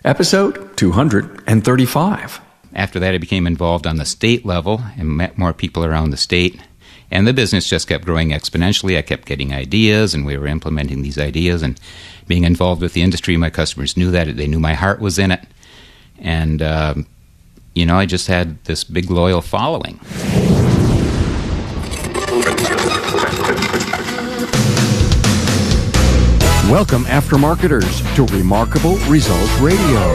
Episode 235. After that, I became involved on the state level and met more people around the state. And the business just kept growing exponentially. I kept getting ideas, and we were implementing these ideas and being involved with the industry. My customers knew that. They knew my heart was in it. And, I just had this big, loyal following. Welcome, aftermarketers, to Remarkable Results Radio.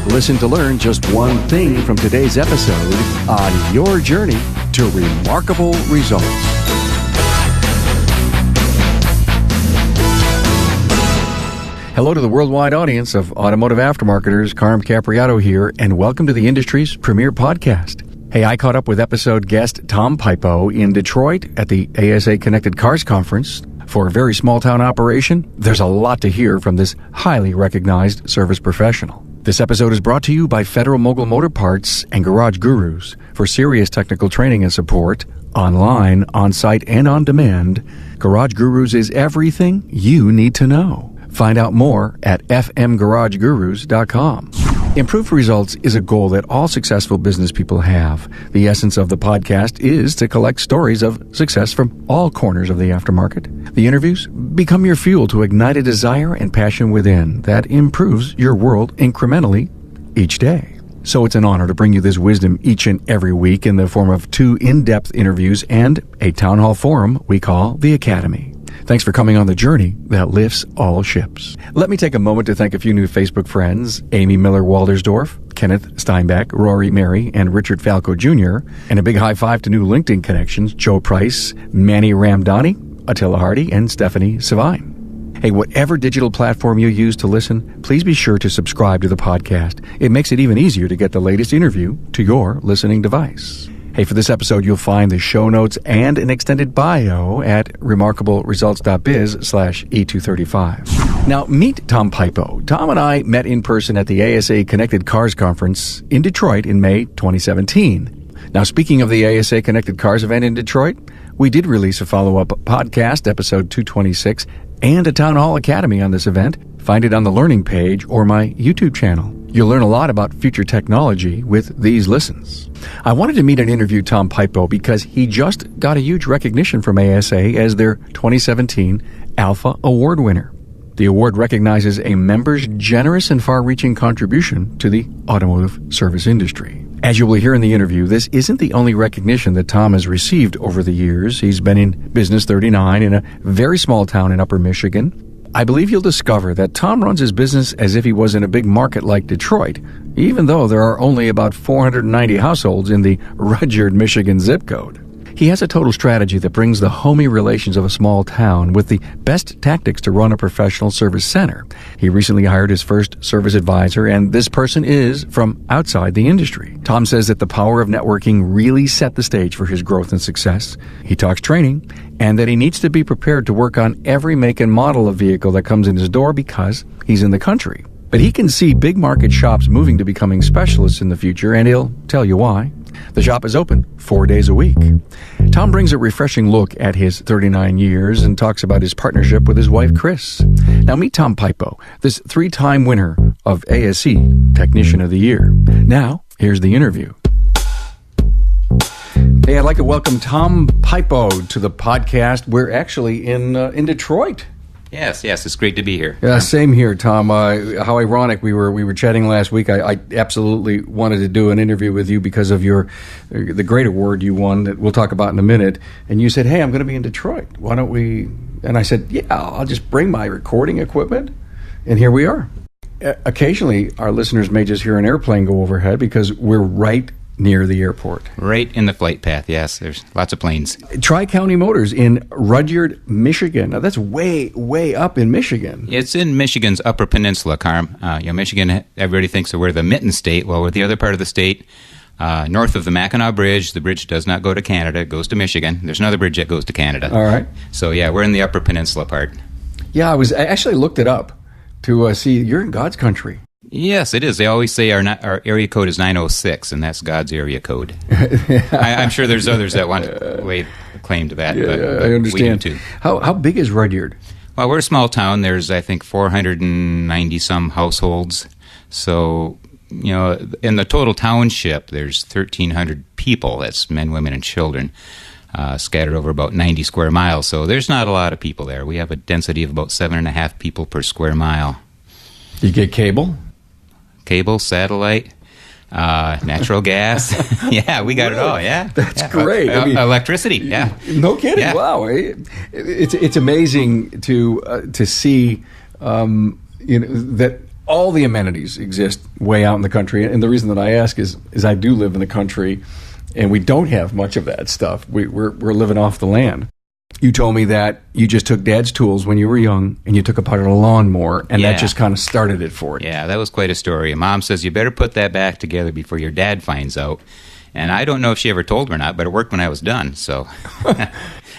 Listen to learn just one thing from today's episode on your journey to remarkable results. Hello to the worldwide audience of automotive aftermarketers. Carm Capriato here, and welcome to the industry's premier podcast. Hey, I caught up with episode guest Tom Piippo in Detroit at the ASE Connected Cars Conference. For a very small-town operation, there's a lot to hear from this highly recognized service professional. This episode is brought to you by Federal Mogul Motor Parts and Garage Gurus. For serious technical training and support, online, on-site, and on demand, Garage Gurus is everything you need to know. Find out more at fmgaragegurus.com. Improved results is a goal that all successful business people have. The essence of the podcast is to collect stories of success from all corners of the aftermarket. The interviews become your fuel to ignite a desire and passion within that improves your world incrementally each day. So it's an honor to bring you this wisdom each and every week in the form of 2 in-depth interviews and a town hall forum we call The Academy. Thanks for coming on the journey that lifts all ships. Let me take a moment to thank a few new Facebook friends, Amy Miller-Waldersdorf, Kenneth Steinbeck, Rory Mary, and Richard Falco Jr., and a big high five to new LinkedIn connections, Joe Price, Manny Ramdani, Attila Hardy, and Stephanie Savine. Hey, whatever digital platform you use to listen, please be sure to subscribe to the podcast. It makes it even easier to get the latest interview to your listening device. Hey, for this episode, you'll find the show notes and an extended bio at remarkableresults.biz/E235. Now, meet Tom Piippo. Tom and I met in person at the ASE Connected Cars Conference in Detroit in May 2017. Now, speaking of the ASE Connected Cars event in Detroit, we did release a follow-up podcast, episode 226, and a Town Hall Academy on this event. Find it on the learning page or my YouTube channel. You'll learn a lot about future technology with these listens. I wanted to meet and interview Tom Piippo because he just got a huge recognition from ASA as their 2017 Alpha Award winner. The award recognizes a member's generous and far-reaching contribution to the automotive service industry. As you will hear in the interview, this isn't the only recognition that Tom has received over the years. He's been in business 39 in a very small town in Upper Michigan. I believe you'll discover that Tom runs his business as if he was in a big market like Detroit, even though there are only about 490 households in the Rudyard, Michigan zip code. He has a total strategy that brings the homey relations of a small town with the best tactics to run a professional service center. He recently hired his first service advisor, and this person is from outside the industry. Tom says that the power of networking really set the stage for his growth and success. He talks training, and that he needs to be prepared to work on every make and model of vehicle that comes in his door because he's in the country. But he can see big market shops moving to becoming specialists in the future, and he'll tell you why. The shop is open 4 days a week. Tom brings a refreshing look at his 39 years and talks about his partnership with his wife, Chris. Now meet Tom Piippo, this 3-time winner of ASE Technician of the Year. Now, here's the interview. Hey, I'd like to welcome Tom Piippo to the podcast. We're actually in Detroit. Yes, it's great to be here. Yeah, same here, Tom. How ironic, we were chatting last week. I absolutely wanted to do an interview with you because of the great award you won that we'll talk about in a minute. And you said, hey, I'm going to be in Detroit. Why don't we? And I said, yeah, I'll just bring my recording equipment. And here we are. Occasionally, our listeners may just hear an airplane go overhead because we're right near the airport. Right in the flight path, yes. There's lots of planes. Tri-County Motors in Rudyard, Michigan. Now, that's way, way up in Michigan. It's in Michigan's Upper Peninsula, Carm. Michigan, everybody thinks that we're the Mitten State. Well, we're the other part of the state. North of the Mackinac Bridge, the bridge does not go to Canada. It goes to Michigan. There's another bridge that goes to Canada. All right. So, yeah, we're in the Upper Peninsula part. Yeah, I actually looked it up to see you're in God's country. Yes, it is. They always say our area code is 906, and that's God's area code. I'm sure there's others that want to lay claim to that, but I understand. We do too. How big is Rudyard? Well, we're a small town. There's, I think, 490-some households. So, in the total township, there's 1,300 people. That's men, women, and children, scattered over about 90 square miles. So there's not a lot of people there. We have a density of about 7.5 people per square mile. You get cable? Cable, satellite, natural gas. Yeah, we got it all. Yeah, that's great. Electricity. Yeah, no kidding. Yeah. Wow, it's amazing to see that all the amenities exist way out in the country. And the reason that I ask is I do live in the country, and we don't have much of that stuff. We're living off the land. You told me that you just took Dad's tools when you were young, and you took apart a lawnmower, and that just kind of started it for you. Yeah, that was quite a story. And Mom says, you better put that back together before your dad finds out. And I don't know if she ever told him or not, but it worked when I was done. So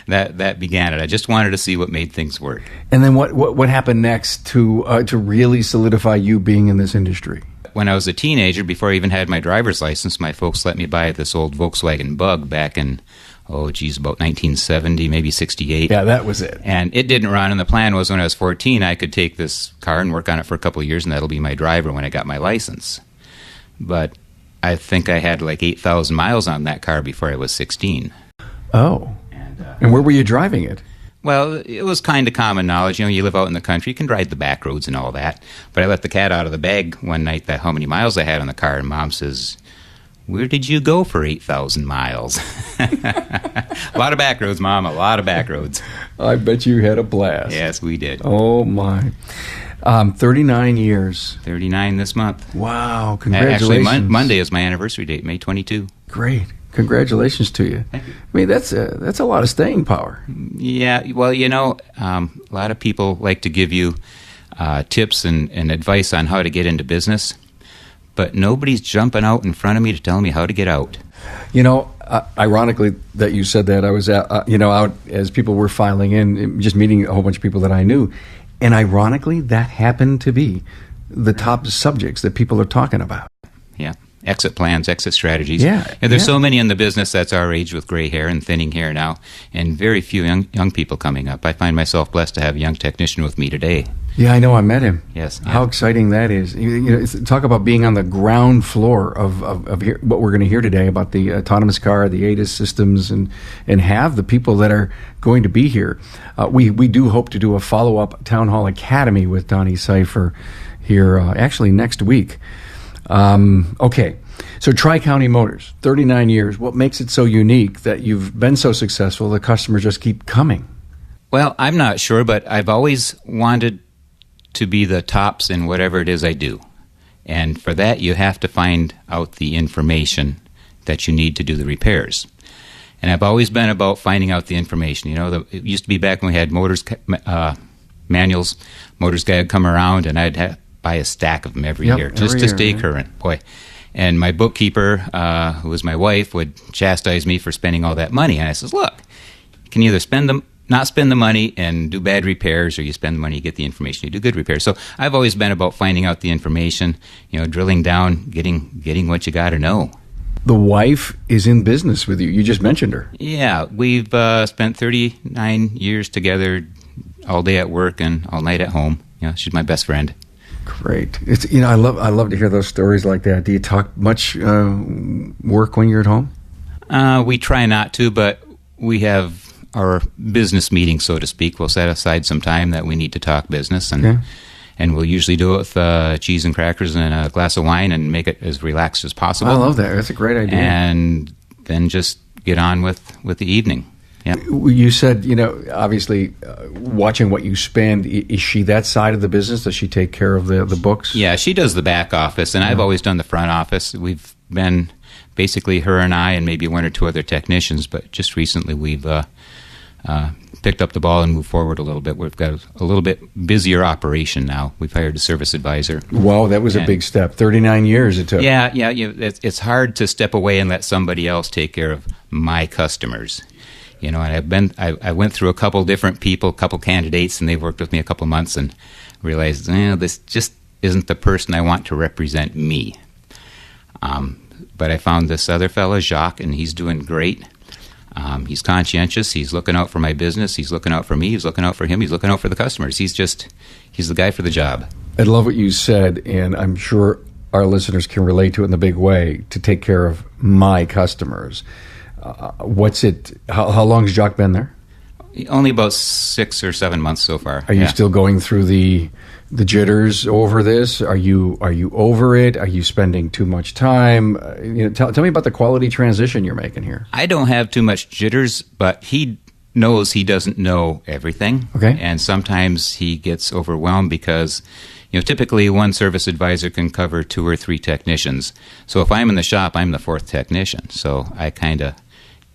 that began it. I just wanted to see what made things work. And then what happened next to really solidify you being in this industry? When I was a teenager, before I even had my driver's license, my folks let me buy this old Volkswagen Bug back in, about 1970, maybe 68. Yeah, that was it. And it didn't run, and the plan was when I was 14, I could take this car and work on it for a couple of years, and that'll be my driver when I got my license. But I think I had like 8,000 miles on that car before I was 16. Oh. And where were you driving it? Well, it was kind of common knowledge. You live out in the country, you can ride the back roads and all that. But I let the cat out of the bag one night, how many miles I had on the car, and Mom says, where did you go for 8,000 miles? A lot of back roads, Mom, a lot of back roads. I bet you had a blast. Yes, we did. Oh, my. 39 years. 39 this month. Wow, congratulations. Actually, Monday is my anniversary date, May 22. Great. Congratulations to you. Thank you. I mean, that's a lot of staying power. Yeah, well, a lot of people like to give you tips and advice on how to get into business, but nobody's jumping out in front of me to tell me how to get out. Ironically that you said that, I was out as people were filing in, just meeting a whole bunch of people that I knew, and ironically that happened to be the top subjects that people are talking about. Yeah. Exit plans, exit strategies. Yeah, and there's so many in the business that's our age with gray hair and thinning hair now, and very few young people coming up. I find myself blessed to have a young technician with me today. Yeah, I know. I met him. Yes. Yeah. How exciting that is. Talk about being on the ground floor of what we're going to hear today about the autonomous car, the ADAS systems, and have the people that are going to be here. We do hope to do a follow-up Town Hall Academy with Donnie Cipher here actually next week. Okay, so Tri-County Motors, 39 years. What makes it so unique that you've been so successful, the customers just keep coming? Well, I'm not sure, but I've always wanted to be the tops in whatever it is I do. And for that, you have to find out the information that you need to do the repairs. And I've always been about finding out the information. It used to be back when we had motors manuals. Motors guy would come around, and I'd buy a stack of them every year just to stay current. Boy. And my bookkeeper, who was my wife, would chastise me for spending all that money. And I says, look, you can either not spend the money and do bad repairs, or you spend the money, you get the information, you do good repairs. So I've always been about finding out the information, drilling down, getting what you got to know. The wife is in business with you. You just mentioned her. Yeah, we've spent 39 years together, all day at work and all night at home. She's my best friend. Great. It's I love to hear those stories like that. Do you talk much work when you're at home? We try not to, but we have our business meeting, so to speak. We'll set aside some time that we need to talk business, and we'll usually do it with cheese and crackers and a glass of wine and make it as relaxed as possible. I love that. That's a great idea. And then just get on with the evening. Yeah. You said, obviously, watching what you spend, is she that side of the business? Does she take care of the books? Yeah, she does the back office, and I've always done the front office. We've been basically her and I and maybe one or two other technicians, but just recently we've picked up the ball and moved forward a little bit. We've got a little bit busier operation now. We've hired a service advisor. Wow, that was a big step. 39 years it took. Yeah, it's hard to step away and let somebody else take care of my customers. And I went through a couple different people, a couple candidates, and they worked with me a couple months and realized, this just isn't the person I want to represent me. But I found this other fella, Jacques, and he's doing great. He's conscientious. He's looking out for my business. He's looking out for me. He's looking out for him. He's looking out for the customers. He's the guy for the job. I love what you said, and I'm sure our listeners can relate to it in a big way, to take care of my customers. How long has Jacques been there? Only about 6 or 7 months so far. Are you still going through the jitters over this? Are you over it? Are you spending too much time? Tell me about the quality transition you're making here. I don't have too much jitters, but he knows he doesn't know everything. Okay. And sometimes he gets overwhelmed because, typically one service advisor can cover 2 or 3 technicians. So if I'm in the shop, I'm the 4th technician. So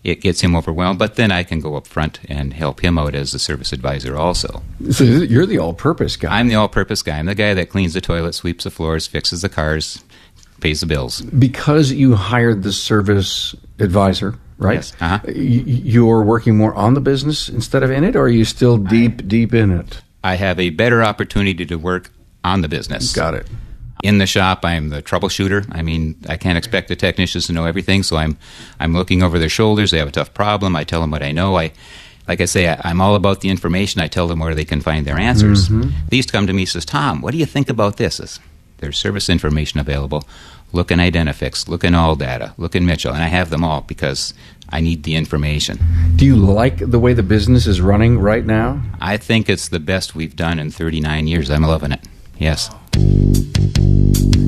it gets him overwhelmed, but then I can go up front and help him out as the service advisor also. So you're the all-purpose guy. I'm the all-purpose guy. I'm the guy that cleans the toilet, sweeps the floors, fixes the cars, pays the bills. Because you hired the service advisor, right? Yes. Uh-huh. You're working more on the business instead of in it, or are you still deep in it? I have a better opportunity to work on the business. Got it. In the shop, I'm the troubleshooter. I mean, I can't expect the technicians to know everything, so I'm looking over their shoulders. They have a tough problem. I tell them what I know. Like I say, I'm all about the information. I tell them where they can find their answers. Mm-hmm. They used to come to me and says, Tom, what do you think about this? There's service information available. Look in Identifix, look in All Data, look in Mitchell, and I have them all because I need the information. Do you like the way the business is running right now? I think it's the best we've done in 39 years. I'm loving it. Yes.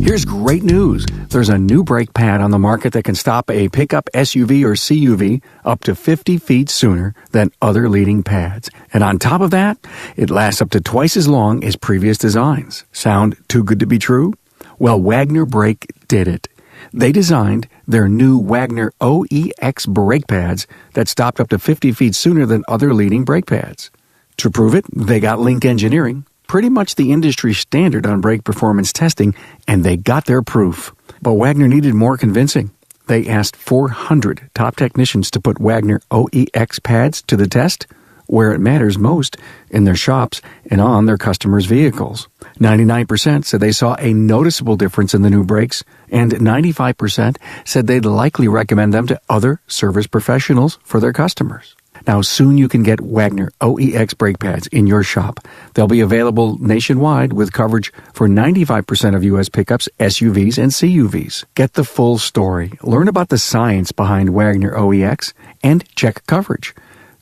Here's great news. There's a new brake pad on the market that can stop a pickup SUV or CUV up to 50 feet sooner than other leading pads. And on top of that, it lasts up to twice as long as previous designs. Sound too good to be true? Well, Wagner Brake did it. They designed their new Wagner OEX brake pads that stopped up to 50 feet sooner than other leading brake pads. To prove it, they got Link Engineering, pretty much the industry standard on brake performance testing, and they got their proof. But Wagner needed more convincing. They asked 400 top technicians to put Wagner OEX pads to the test, where it matters most, in their shops and on their customers' vehicles. 99% said they saw a noticeable difference in the new brakes, and 95% said they'd likely recommend them to other service professionals for their customers. Now, soon you can get Wagner OEX brake pads in your shop. They'll be available nationwide with coverage for 95% of U.S. pickups, SUVs, and CUVs. Get the full story. Learn about the science behind Wagner OEX and check coverage.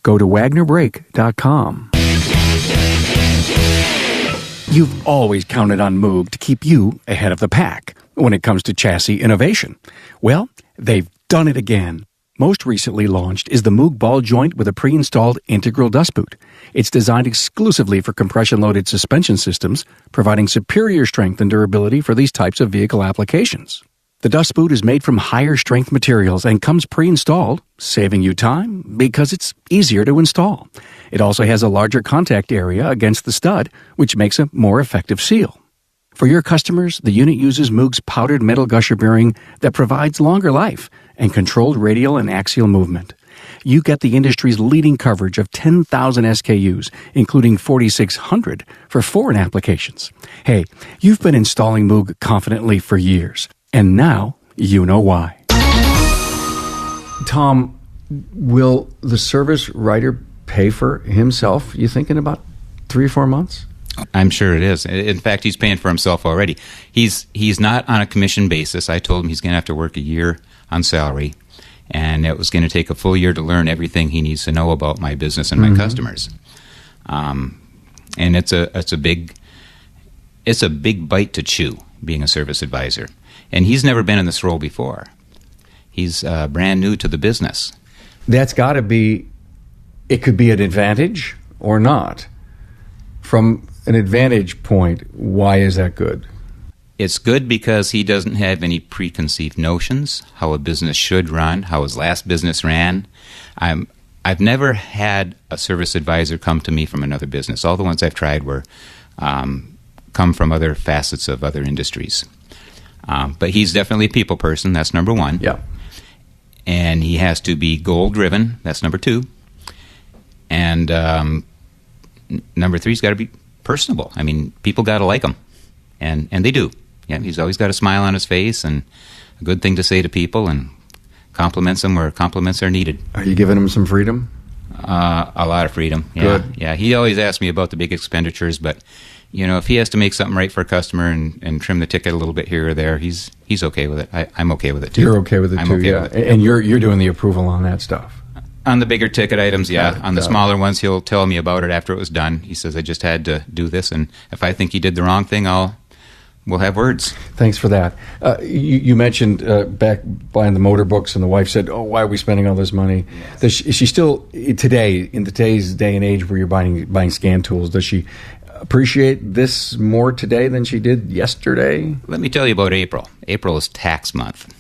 Go to WagnerBrake.com. You've always counted on Moog to keep you ahead of the pack when it comes to chassis innovation. Well, they've done it again. Most recently launched is the Moog ball joint with a pre-installed integral dust boot. It's designed exclusively for compression-loaded suspension systems, providing superior strength and durability for these types of vehicle applications. The dust boot is made from higher strength materials and comes pre-installed, saving you time because it's easier to install. It also has a larger contact area against the stud, which makes a more effective seal. For your customers, the unit uses Moog's powdered metal gusher bearing that provides longer life and controlled radial and axial movement. You get the industry's leading coverage of 10,000 SKUs, including 4,600 for foreign applications. Hey, you've been installing Moog confidently for years, and now you know why. Tom, will the service writer pay for himself, you think, in about 3 or 4 months? I'm sure it is. In fact, he's paying for himself already. He's not on a commission basis. I told him he's going to have to work a year on salary, and it was going to take a full year to learn everything he needs to know about my business and my customers. And it's a big bite to chew, being a service advisor. And he's never been in this role before. He's brand new to the business. That's got to be, it could be an advantage or not. From an advantage point, why is that good? It's good because he doesn't have any preconceived notions, how a business should run, how his last business ran. I've never had a service advisor come to me from another business. All the ones I've tried were come from other facets of other industries. But he's definitely a people person. That's number one. Yeah. And he has to be goal-driven. That's number two. And number three, he's got to be personable. I mean, people got to like him. And they do. Yeah, he's always got a smile on his face and a good thing to say to people and compliments them where compliments are needed. Are you giving him some freedom? A lot of freedom. Yeah. Good. Yeah, he always asks me about the big expenditures, but if he has to make something right for a customer and trim the ticket a little bit here or there, he's okay with it. I'm okay with it too. You're okay with it I'm too, okay yeah. with it. And you're doing the approval on that stuff. On the bigger ticket items, yeah. On the smaller ones, he'll tell me about it after it was done. He says, I just had to do this, and if I think he did the wrong thing, we'll have words. Thanks for that. You mentioned back buying the motor books, and the wife said, "Oh, why are we spending all this money?" Yes. Is she still today, in today's day and age where you're buying scan tools? Does she appreciate this more today than she did yesterday? Let me tell you about April. April is tax month.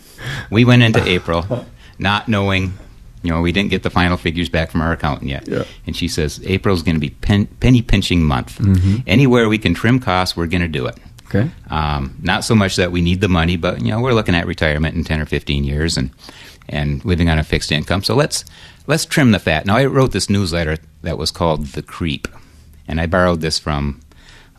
We went into April not knowing. We didn't get the final figures back from our accountant yet. Yeah. And she says, April's going to be penny pinching month. Mm-hmm. Anywhere we can trim costs, we're going to do it. Okay. Not so much that we need the money, but we're looking at retirement in 10 or 15 years and living on a fixed income. So let's trim the fat. Now, I wrote this newsletter that was called The Creep, and I borrowed this from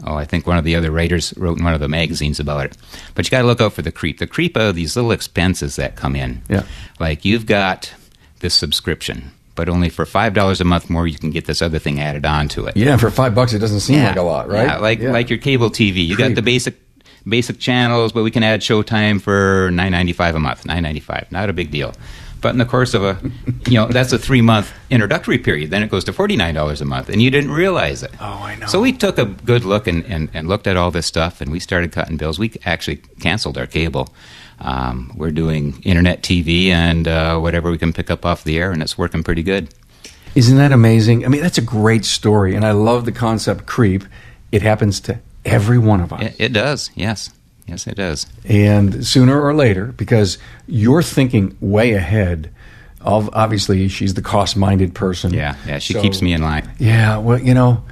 I think one of the other writers wrote in one of the magazines about it. But you got to look out for the creep. The creep are these little expenses that come in. Yeah. Like you've got this subscription, but only for $5 a month more you can get this other thing added on to it. Yeah, for $5 it doesn't seem like a lot, right? Yeah, like your cable TV. You got the basic channels, but we can add Showtime for $9.95 a month. $9.95, not a big deal. But in the course of that's a 3-month introductory period. Then it goes to $49 a month, and you didn't realize it. Oh, I know. So we took a good look and looked at all this stuff, and we started cutting bills. We actually canceled our cable. We're doing internet TV and whatever we can pick up off the air, and it's working pretty good. Isn't that amazing? I mean, that's a great story, and I love the concept creep. It happens to every one of us. It does, yes. Yes, it does. And sooner or later, because you're thinking way ahead of, obviously, she's the cost-minded person. Yeah, she keeps me in line. Yeah, well,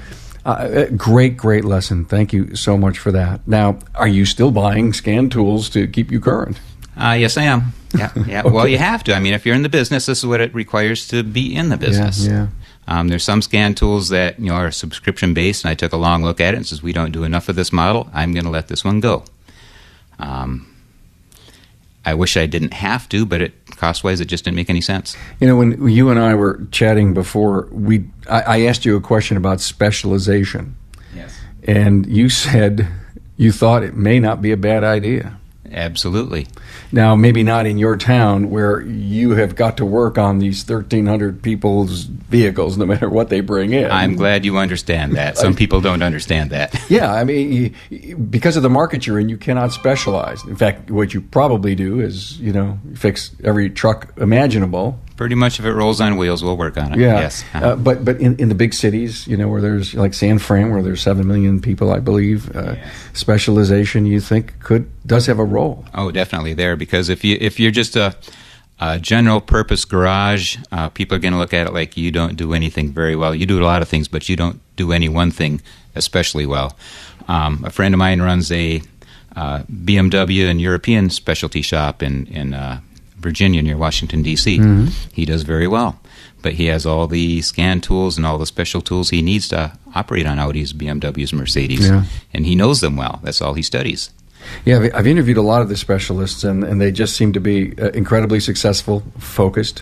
great lesson. Thank you so much for that. Now, are you still buying scan tools to keep you current? Yes, I am. Yeah. Okay. Well, you have to. I mean, if you're in the business, this is what it requires to be in the business. Yeah. There's some scan tools that are subscription-based, and I took a long look at it and says, we don't do enough of this model. I'm going to let this one go. I wish I didn't have to, but cost-wise, it just didn't make any sense. When you and I were chatting before, I asked you a question about specialization. Yes. And you said you thought it may not be a bad idea. Absolutely. Now, maybe not in your town where you have got to work on these 1,300 people's vehicles, no matter what they bring in. I'm glad you understand that. Some people don't understand that. Yeah, I mean, because of the market you're in, you cannot specialize. In fact, what you probably do is, fix every truck imaginable. Pretty much if it rolls on wheels, we'll work on it. Yeah. Yes. But in the big cities, where there's like San Fran, where there's 7 million people, I believe, specialization, you think, does have a role. Oh, definitely there, because if you're just a general purpose garage, people are going to look at it like you don't do anything very well. You do a lot of things, but you don't do any one thing especially well. A friend of mine runs a BMW and European specialty shop in Virginia near Washington, D.C. Mm-hmm. He does very well, but he has all the scan tools and all the special tools he needs to operate on Audis, BMWs, Mercedes, and he knows them well. That's all he studies. Yeah, I've interviewed a lot of the specialists, and they just seem to be incredibly successful, focused.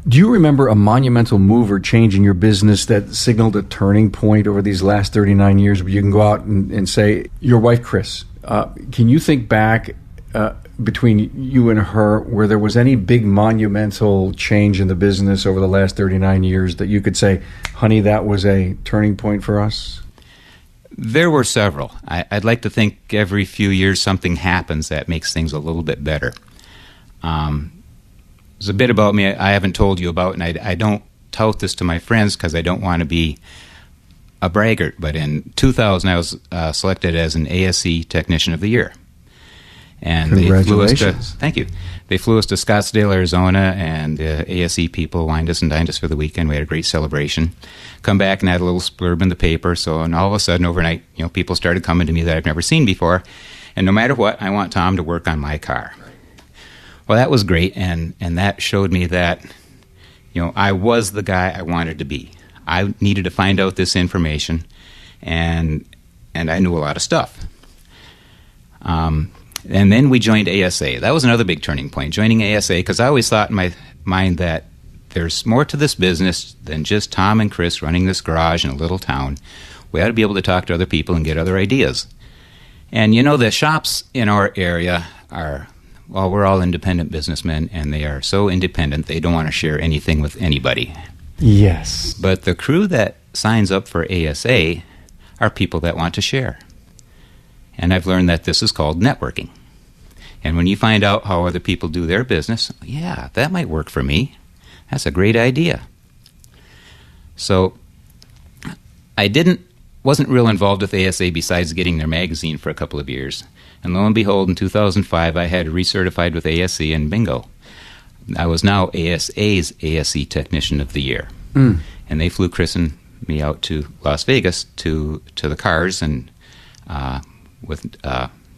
Do you remember a monumental move or change in your business that signaled a turning point over these last 39 years where you can go out and say, your wife, Chris, can you think back between you and her where there was any big monumental change in the business over the last 39 years that you could say, honey, that was a turning point for us? There were several. I'd like to think every few years something happens that makes things a little bit better. There's a bit about me I haven't told you about, and I don't tout this to my friends because I don't want to be a braggart, but in 2000 I was selected as an ASE Technician of the Year. And congratulations. Thank you. They flew us to Scottsdale, Arizona, and the ASE people wined us and dined us for the weekend. We had a great celebration. Come back and had a little splurb in the paper. And all of a sudden, overnight, people started coming to me that I've never seen before. And no matter what, I want Tom to work on my car. Well, that was great, and that showed me that, I was the guy I wanted to be. I needed to find out this information, and I knew a lot of stuff. And then we joined ASA. That was another big turning point, joining ASA, because I always thought in my mind that there's more to this business than just Tom and Chris running this garage in a little town. We ought to be able to talk to other people and get other ideas. And the shops in our area are, well, we're all independent businessmen, and they are so independent they don't want to share anything with anybody. Yes. But the crew that signs up for ASA are people that want to share. And I've learned that this is called networking. And when you find out how other people do their business, yeah, that might work for me. That's a great idea. So I wasn't real involved with ASA besides getting their magazine for a couple of years. And lo and behold, in 2005, I had recertified with ASE, and bingo. I was now ASA's ASE Technician of the Year. And they flew Chris and me out to Las Vegas to the cars and with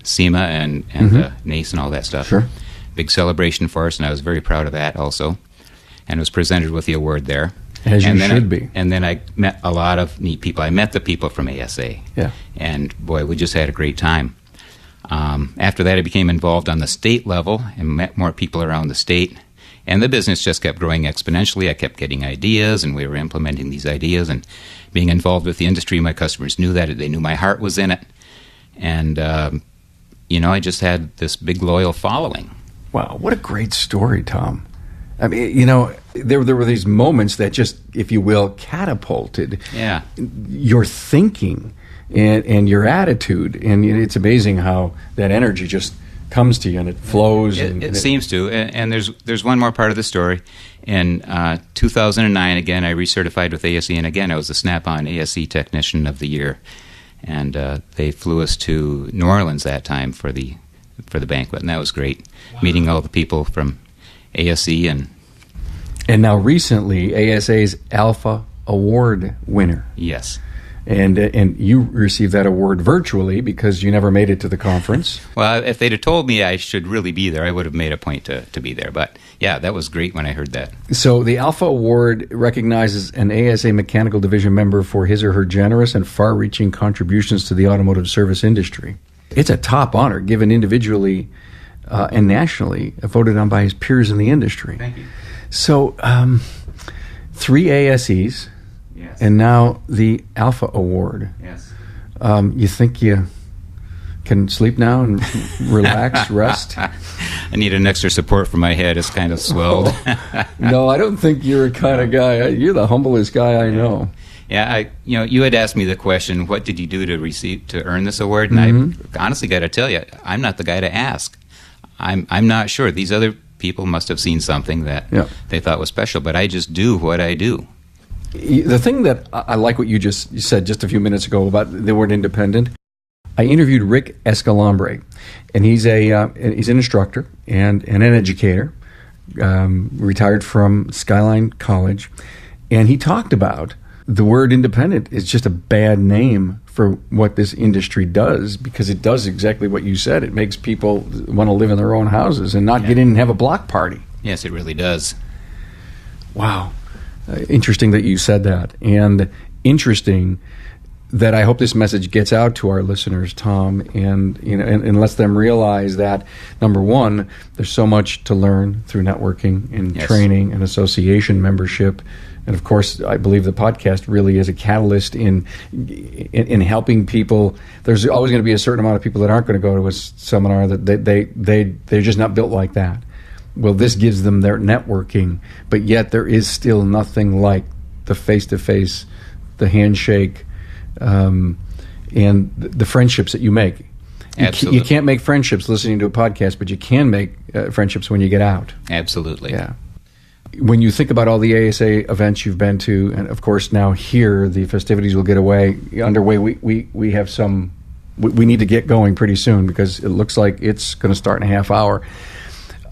SEMA and NACE and all that stuff. Sure. Big celebration for us, and I was very proud of that also. And was presented with the award there. As you should be. And then I met a lot of neat people. I met the people from ASA. Yeah. And boy, we just had a great time. After that, I became involved on the state level and met more people around the state. And the business just kept growing exponentially. I kept getting ideas, and we were implementing these ideas and being involved with the industry. My customers knew that. They knew my heart was in it. And, I just had this big loyal following. Wow, what a great story, Tom. I mean, there were these moments that just, if you will, catapulted your thinking and your attitude. And it's amazing how that energy just comes to you and it flows. It seems to. And there's one more part of the story. In 2009, again, I recertified with ASE, and again, I was the Snap-on ASE Technician of the Year. And they flew us to New Orleans that time for the banquet, and that was great. Wow. Meeting all the people from ASE and now recently ASA's Alpha Award winner. Yes. And you received that award virtually because you never made it to the conference. Well, if they'd have told me I should really be there, I would have made a point to be there. But yeah, that was great when I heard that. So the Alpha Award recognizes an ASA Mechanical Division member for his or her generous and far-reaching contributions to the automotive service industry. It's a top honor given individually and nationally, voted on by his peers in the industry. Thank you. So 3 ASEs. Yes. And now the Alpha Award. Yes. You think you can sleep now and relax, rest? I need an extra support for my head. It's kind of swelled. No, I don't think you're the kind of guy. You're the humblest guy I know. Yeah, you had asked me the question, what did you do to earn this award? And I honestly got to tell you, I'm not the guy to ask. I'm not sure. These other people must have seen something that they thought was special, but I just do what I do. The thing that I like what you said just a few minutes ago about the word independent, I interviewed Rick Escalambre, and he's an instructor and an educator, retired from Skyline College, and he talked about the word independent is just a bad name for what this industry does, because it does exactly what you said. It makes people want to live in their own houses and not get in and have a block party. Yes, it really does. Wow. Interesting that you said that, and interesting that I hope this message gets out to our listeners, Tom, and lets them realize that, number one, there's so much to learn through networking and training and association membership. And of course, I believe the podcast really is a catalyst in helping people. There's always going to be a certain amount of people that aren't going to go to a seminar that they're just not built like that. Well, this gives them their networking, but yet there is still nothing like the face-to-face, the handshake, and the friendships that you make. Absolutely. You can't make friendships listening to a podcast, but you can make friendships when you get out. Absolutely. Yeah. When you think about all the ASA events you've been to, and of course now here the festivities will get underway. We have some. We need to get going pretty soon because it looks like it's going to start in a half hour.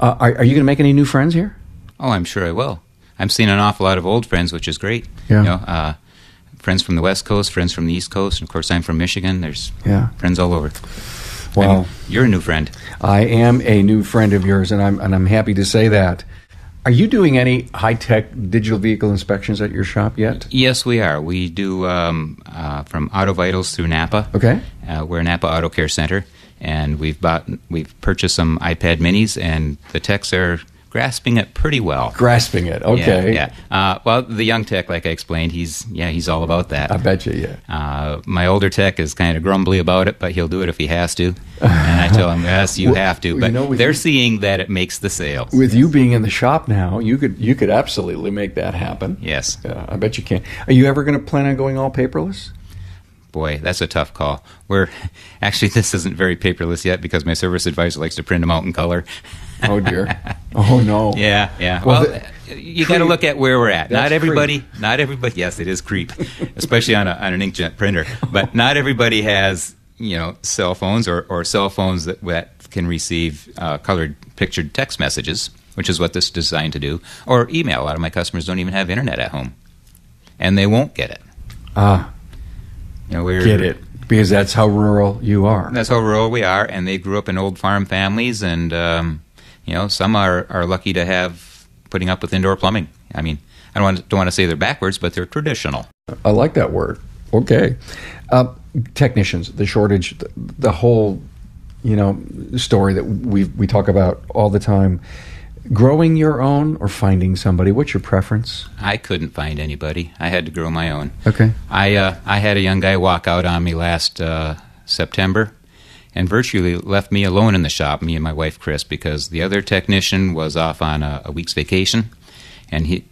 Are you going to make any new friends here? Oh, I'm sure I will. I'm seeing an awful lot of old friends, which is great. Yeah. Friends from the West Coast, friends from the East Coast, and of course I'm from Michigan. There's friends all over. Well, you're a new friend. I am a new friend of yours, and I'm happy to say that. Are you doing any high-tech digital vehicle inspections at your shop yet? Yes, we are. We do from Auto Vitals through Napa. Okay. We're Napa Auto Care Center, and we've purchased some iPad Minis, and the techs are grasping it pretty well. Grasping it, okay. Yeah. Well, the young tech, like I explained, he's all about that. I bet you, yeah. My older tech is kind of grumbly about it, but he'll do it if he has to. And I tell him, yes, you have to. But they're seeing that it makes the sales. With you being in the shop now, you could absolutely make that happen. Yes. I bet you can. Are you ever going to plan on going all paperless? Boy, that's a tough call. Actually, this isn't very paperless yet because my service advisor likes to print them out in color. Oh, dear. Oh, no. Yeah. Well, you got to look at where we're at. Not everybody, yes, it is creep, especially on an inkjet printer. But not everybody has, cell phones or cell phones that can receive colored pictured text messages, which is what this is designed to do, or email. A lot of my customers don't even have internet at home, and they won't get it. Get it. Because that's how rural you are. That's how rural we are, and they grew up in old farm families, and some are lucky to have putting up with indoor plumbing. I mean, I don't want to say they're backwards, but they're traditional. I like that word. Okay. Technicians, the shortage, the whole story that we talk about all the time. Growing your own or finding somebody? What's your preference? I couldn't find anybody. I had to grow my own. Okay. I had a young guy walk out on me last September and virtually left me alone in the shop, me and my wife, Chris, because the other technician was off on a week's vacation, and he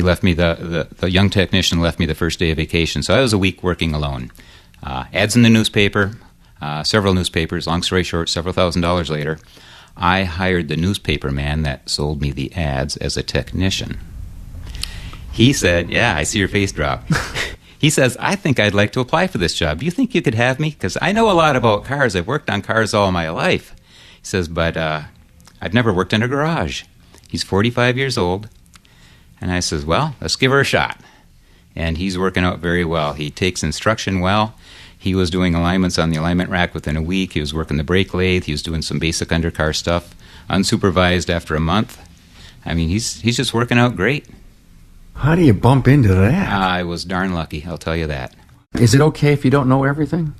left me, the young technician left me the first day of vacation. So I was a week working alone. Ads in the newspaper, several newspapers, long story short, several $1,000s later, I hired the newspaper man that sold me the ads as a technician. He said, yeah, I see your face drop. He says, I think I'd like to apply for this job. Do you think you could have me? Because I know a lot about cars. I've worked on cars all my life. He says, but I've never worked in a garage. He's 45 years old. And I says, well, let's give her a shot. And he's working out very well. He takes instruction well. He was doing alignments on the alignment rack within a week. He was working the brake lathe. He was doing some basic undercar stuff, unsupervised after a month. I mean, he's just working out great. How do you bump into that? I was darn lucky, I'll tell you that. Is it okay if you don't know everything?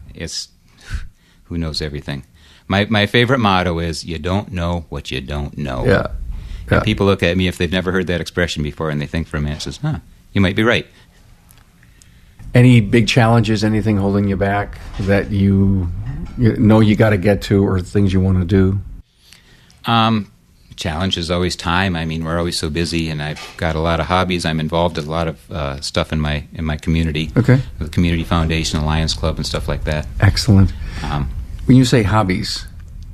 Who knows everything? My favorite motto is, you don't know what you don't know. Yeah. And people look at me if they've never heard that expression before, and they think for a minute, says, you might be right. Any big challenges, anything holding you back that you know you got to get to, or things you want to do? Challenge is always time. I mean, we're always so busy, and I've got a lot of hobbies. I'm involved in a lot of stuff in my community. Okay. The Community Foundation, Lions Club, and stuff like that. Excellent. When you say hobbies,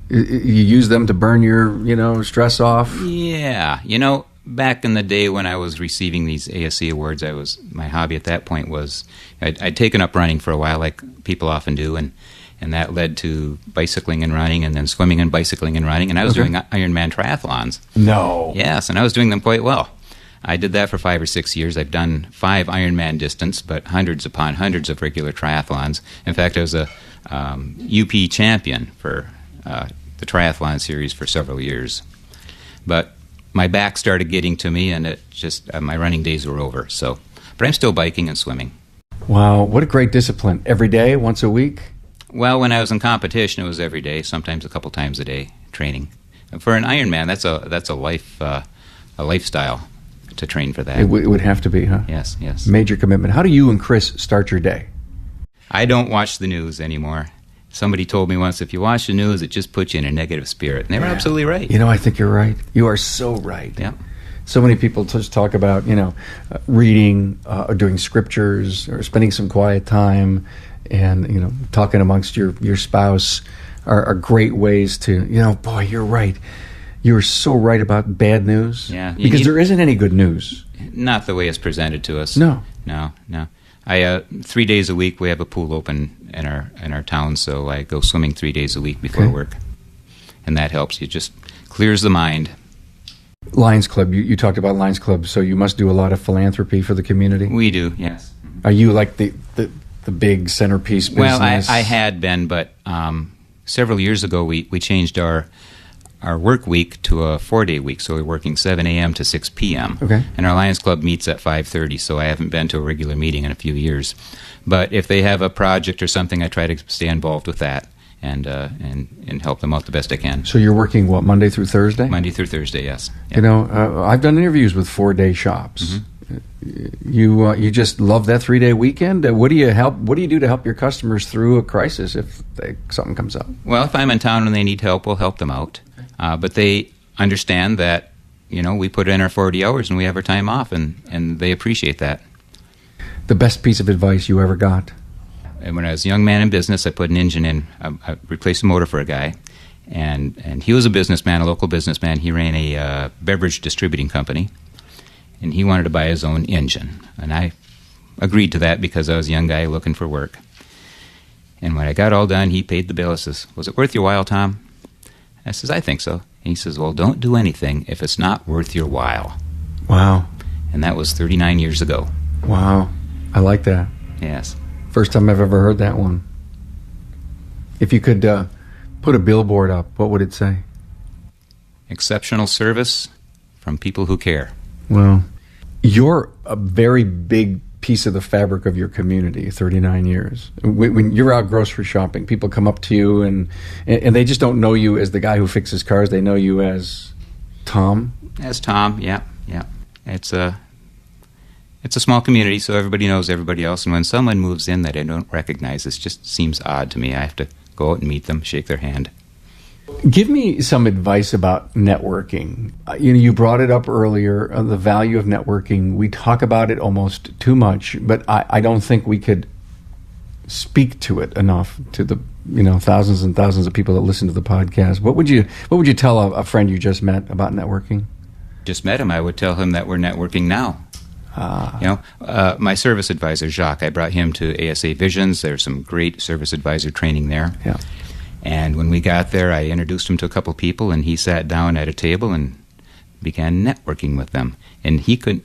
you use them to burn your stress off? Yeah. Back in the day when I was receiving these ASE awards, my hobby at that point was I'd taken up running for a while, like people often do, and that led to bicycling and running, and then swimming and bicycling and running, and I was doing Ironman triathlons. No. Yes, and I was doing them quite well. I did that for 5 or 6 years. I've done 5 Ironman distance, but hundreds upon hundreds of regular triathlons. In fact, I was a UP champion for the triathlon series for several years. But my back started getting to me, and it just my running days were over. But I'm still biking and swimming. Wow, what a great discipline! Every day, once a week. Well, when I was in competition, it was every day, sometimes a couple times a day training. For an Ironman, that's a lifestyle to train for that. It would have to be, huh? Yes. Major commitment. How do you and Chris start your day? I don't watch the news anymore. Somebody told me once, if you watch the news, it just puts you in a negative spirit. And they were absolutely right. I think you're right. You are so right. Yeah. So many people just talk about, reading or doing scriptures or spending some quiet time and, talking amongst your spouse are great ways to, boy, you're right. You're so right about bad news. Yeah. Because there isn't any good news. Not the way it's presented to us. No. 3 days a week we have a pool open in our town, so I go swimming 3 days a week before work, and that helps. It just clears the mind. Lions Club. You talked about Lions Club, so you must do a lot of philanthropy for the community. We do, yes. Are you like the big centerpiece business? Well, I had been, but several years ago we changed our work week to a 4-day week, so we're working 7 a.m. to 6 p.m. Okay. And our Lions Club meets at 5:30, so I haven't been to a regular meeting in a few years. But if they have a project or something, I try to stay involved with that. and help them out the best I can. So you're working, what, Monday through Thursday? Monday through Thursday, yes. You know, I've done interviews with 4-day shops. You just love that 3-day weekend? What do you do to help your customers through a crisis if something comes up? Well, if I'm in town and they need help, we'll help them out. But they understand that, we put in our 40 hours and we have our time off, and they appreciate that. The best piece of advice you ever got? And when I was a young man in business, I put an engine in. I replaced a motor for a guy, and he was a businessman, a local businessman. He ran a beverage distributing company, and he wanted to buy his own engine. And I agreed to that because I was a young guy looking for work. And when I got all done, he paid the bill. He says, "Was it worth your while, Tom?" I says, "I think so." And he says, "Well, don't do anything if it's not worth your while." Wow. And that was 39 years ago. Wow. I like that. Yes. First time I've ever heard that one. If you could put a billboard up, what would it say? Exceptional service from people who care. Well, you're a very big piece of the fabric of your community, 39 years. When you're out grocery shopping, people come up to you and they just don't know you as the guy who fixes cars. They know you as Tom. As Tom, yeah. It's a small community, so everybody knows everybody else. And when someone moves in that I don't recognize, it just seems odd to me. I have to go out and meet them, shake their hand. Give me some advice about networking. You brought it up earlier, the value of networking. We talk about it almost too much, but I don't think we could speak to it enough to the thousands and thousands of people that listen to the podcast. What would you tell a friend you just met about networking? Just met him. I would tell him that we're networking now. My service advisor, Jacques, I brought him to ASA Visions. There's some great service advisor training there. Yeah. And when we got there, I introduced him to a couple people, and he sat down at a table and began networking with them. And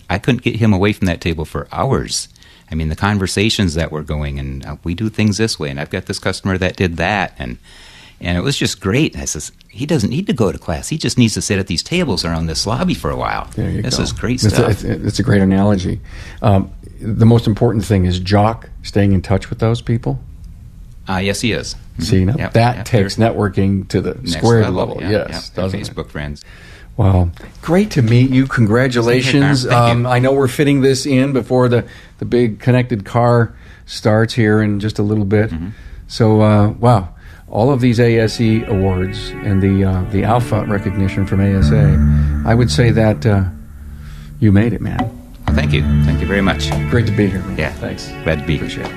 I couldn't get him away from that table for hours. I mean, the conversations that were going, and we do things this way, and I've got this customer that did that, and it was just great. I says, he doesn't need to go to class. He just needs to sit at these tables around this lobby for a while. This is great stuff. It's a great analogy. The most important thing is Jock staying in touch with those people. Yes, he is. See, that takes networking to the square level. Yes, doesn't Facebook friends. Well, great to meet you. Congratulations. Thank you. I know we're fitting this in before the big connected car starts here in just a little bit. Mm-hmm. So, wow. All of these ASE awards and the Alpha recognition from ASA, I would say that you made it, man. Well, thank you. Thank you very much. Great to be here, man. Yeah. Thanks. Glad to be here. Appreciate it.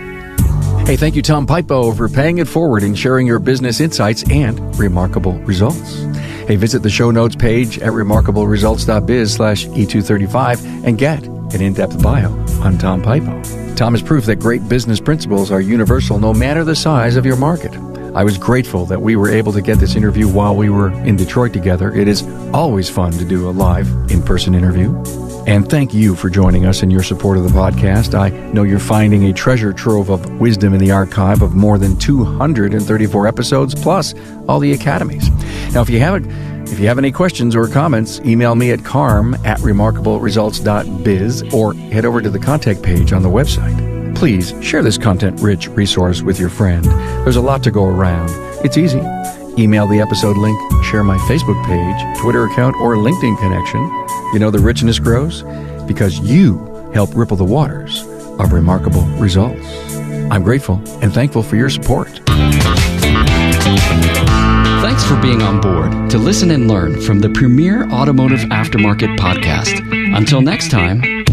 Hey, thank you, Tom Piippo, for paying it forward and sharing your business insights and remarkable results. Hey, visit the show notes page at remarkableresults.biz/E235 and get an in-depth bio on Tom Piippo. Tom is proof that great business principles are universal no matter the size of your market. I was grateful that we were able to get this interview while we were in Detroit together. It is always fun to do a live, in-person interview. And thank you for joining us and your support of the podcast. I know you're finding a treasure trove of wisdom in the archive of more than 234 episodes, plus all the academies. Now, if you have any questions or comments, email me at carm@remarkableresults.biz or head over to the contact page on the website. Please share this content-rich resource with your friend. There's a lot to go around. It's easy. Email the episode link, share my Facebook page, Twitter account, or LinkedIn connection. You know the richness grows because you help ripple the waters of remarkable results. I'm grateful and thankful for your support. Thanks for being on board to listen and learn from the premier automotive aftermarket podcast. Until next time,